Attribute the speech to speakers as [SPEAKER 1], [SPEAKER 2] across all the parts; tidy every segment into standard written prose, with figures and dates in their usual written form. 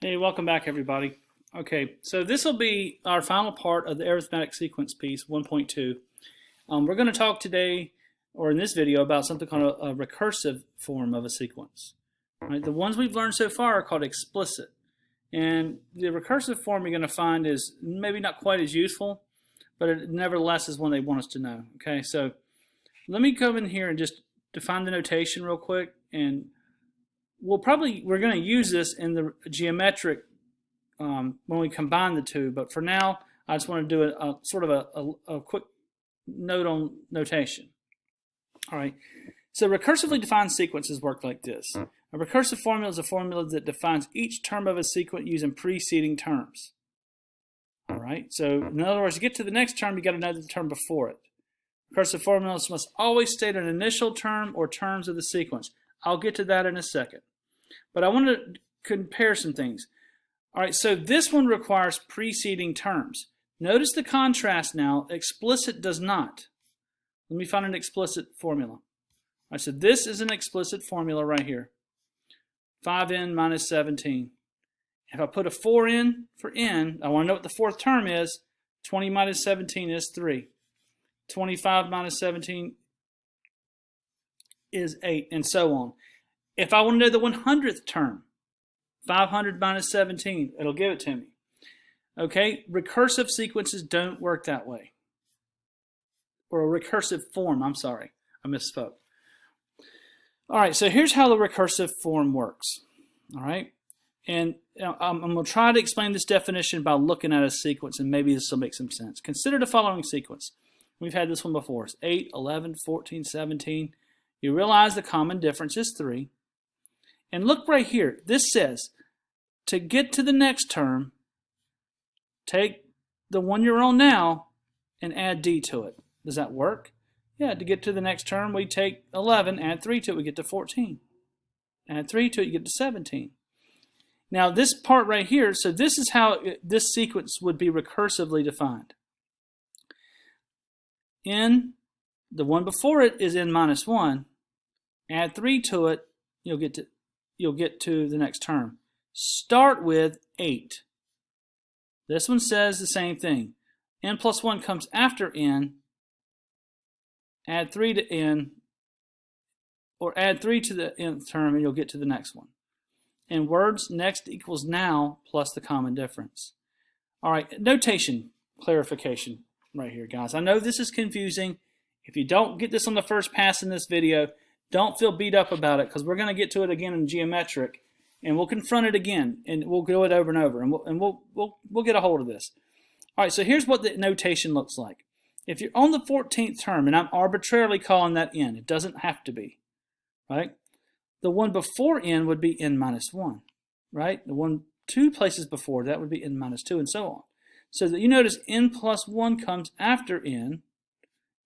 [SPEAKER 1] Hey, welcome back everybody. Okay, so this will be our final part of the arithmetic sequence piece 1.2. We're going to talk today, or in this video, about something called a recursive form of a sequence. Right? The ones we've learned so far are called explicit. And the recursive form you're going to find is maybe not quite as useful, but it nevertheless is one they want us to know. Okay, so let me come in here and just define the notation real quick, and we're going to use this in the geometric when we combine the two, but for now I just want to do a sort of a quick note on notation. All right, so recursively defined sequences work like this. A recursive formula is a formula that defines each term of a sequence using preceding terms. All right, so in other words, to get to the next term, you got to know the term before it. Recursive formulas must always state an initial term or terms of the sequence. I'll get to that in a second. But I want to compare some things. All right, so this one requires preceding terms. Notice the contrast now. Explicit does not. Let me find an explicit formula. All right, so this is an explicit formula right here. 5n minus 17. If I put a 4 in for n, I want to know what the fourth term is. 20 minus 17 is 3. 25 minus 17 is 8, and so on. If I want to know the 100th term, 500 minus 17, it'll give it to me. Okay, recursive sequences don't work that way. Or a recursive form, I'm sorry, I misspoke. All right, so here's how the recursive form works. All right, and I'm going to try to explain this definition by looking at a sequence, and maybe this will make some sense. Consider the following sequence. We've had this one before. It's 8, 11, 14, 17. You realize the common difference is 3. And look right here. This says, to get to the next term, take the one you're on now and add d to it. Does that work? Yeah, to get to the next term, we take 11, add 3 to it, we get to 14. Add 3 to it, you get to 17. Now this part right here, so this is how this sequence would be recursively defined. N, the one before it is n minus 1. Add 3 to it, you'll get to the next term. Start with 8. This one says the same thing. N plus 1 comes after n. Add 3 to n, or add 3 to the nth term, and you'll get to the next one. In words, next equals now plus the common difference. All right, notation clarification right here, guys. I know this is confusing. If you don't get this on the first pass in this video, don't feel beat up about it, because we're going to get to it again in geometric, and we'll confront it again, and we'll go it over and over, and we'll get a hold of this. All right, so here's what the notation looks like. If you're on the 14th term, and I'm arbitrarily calling that n, it doesn't have to be, right? The one before n would be n minus 1, right? The one 2 places before that would be n minus 2, and so on. So that you notice n plus 1 comes after n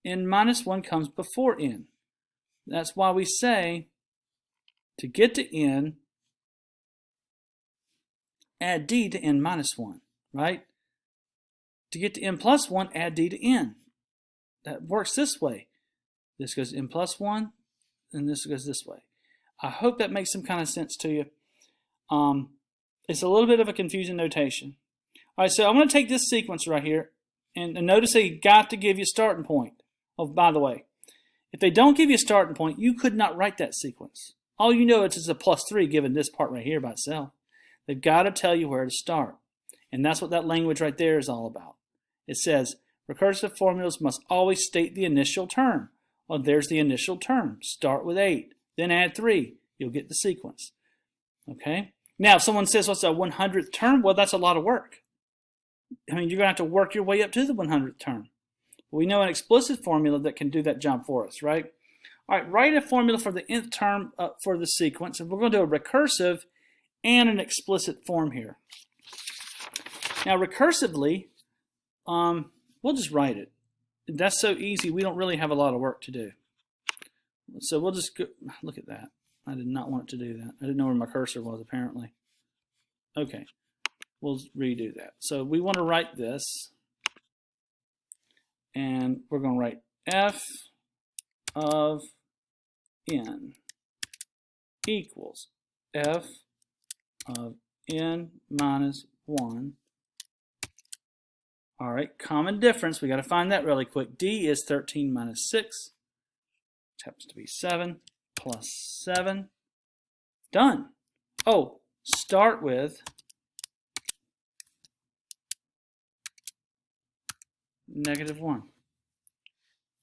[SPEAKER 1] minus 1 comes before n. That's why we say to get to n, add d to n minus 1, right? To get to n plus 1, add d to n. That works this way. This goes n plus 1, and this goes this way. I hope that makes some kind of sense to you. It's a little bit of a confusing notation. All right, so I'm going to take this sequence right here, and notice they got to give you a starting point. Oh, by the way, if they don't give you a starting point, you could not write that sequence. All you know is a plus 3 given this part right here by itself. They've got to tell you where to start. And that's what that language right there is all about. It says, recursive formulas must always state the initial term. Well, there's the initial term. Start with 8, then add 3. You'll get the sequence. Okay? Now, if someone says, what's a 100th term? Well, that's a lot of work. I mean, you're going to have to work your way up to the 100th term. We know an explicit formula that can do that job for us, right? All right, write a formula for the nth term for the sequence, and we're going to do a recursive and an explicit form here. Now, recursively, we'll just write it. That's so easy, we don't really have a lot of work to do. So we'll just go, look at that. I did not want it to do that. I didn't know where my cursor was, apparently. Okay, we'll redo that. So we want to write this. And we're going to write f of n equals f of n minus 1. All right, common difference. We got to find that really quick. D is 13 minus 6, which happens to be 7, plus 7. Done. Oh, start with -1.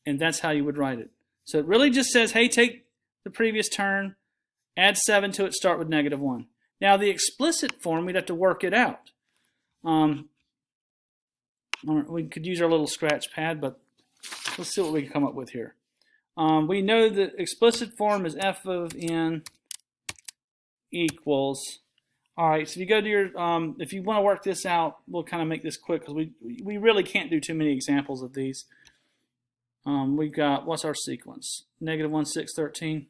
[SPEAKER 1] And that's how you would write it. So it really just says, hey, take the previous term, add 7 to it, start with -1. Now the explicit form, we'd have to work it out. We could use our little scratch pad, but let's see what we can come up with here. We know that explicit form is f of n equals. All right, so if you go to your, if you want to work this out, we'll kind of make this quick because we really can't do too many examples of these. We've got, what's our sequence? -1, 6, 13.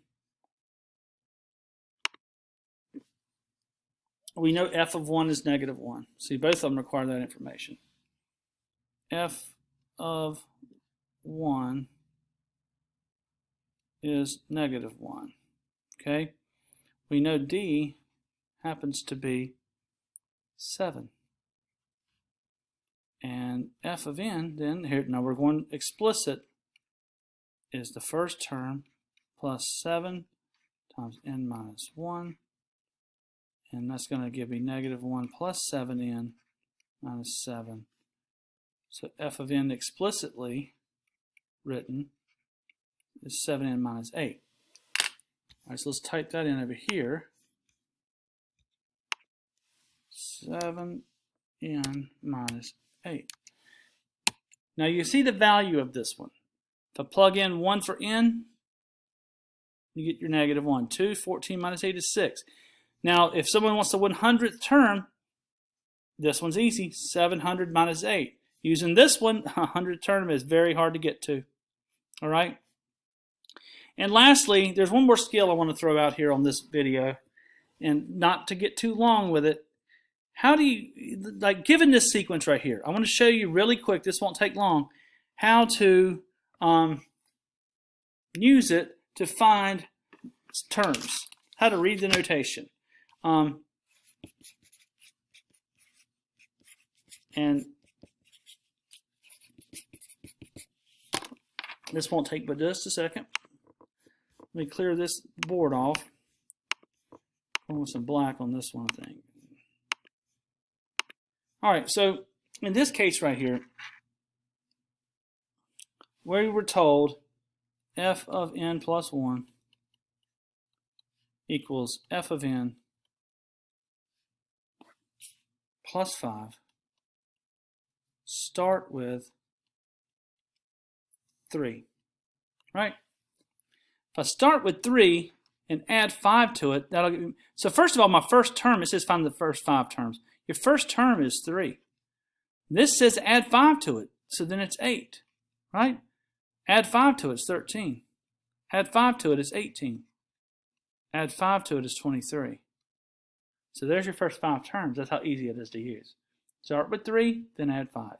[SPEAKER 1] We know f of 1 is -1. See, both of them require that information. F of 1 is -1. Okay? We know D happens to be 7. And f of n, then, here, now we're going explicit, is the first term plus 7 times n minus 1. And that's going to give me -1 plus 7n minus 7. So f of n explicitly written is 7n minus 8. All right, so let's type that in over here. 7n minus 8. Now you see the value of this one. If I plug in 1 for n, you get your -1. 2, 14 minus 8 is 6. Now, if someone wants the 100th term, this one's easy. 700 minus 8. Using this one, 100th term is very hard to get to. All right? And lastly, there's one more skill I want to throw out here on this video, and not to get too long with it. How do you, like, given this sequence right here, I want to show you really quick, this won't take long, how to use it to find terms, how to read the notation. And this won't take but just a second. Let me clear this board off. I want some black on this one thing. All right, so in this case right here, where we were told f of n plus 1 equals f of n plus 5, start with 3, right? If I start with 3 and add 5 to it, that'll give me, so first of all, my first term, it says find the first 5 terms. Your first term is 3. This says add 5 to it, so then it's 8, right? Add 5 to it is 13. Add 5 to it is 18. Add 5 to it is 23. So there's your first 5 terms. That's how easy it is to use. Start with 3, then add 5.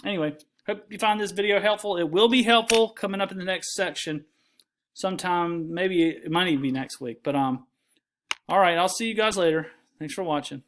[SPEAKER 1] Anyway, hope you find this video helpful. It will be helpful coming up in the next section. Sometime, maybe it might even be next week. But all right, I'll see you guys later. Thanks for watching.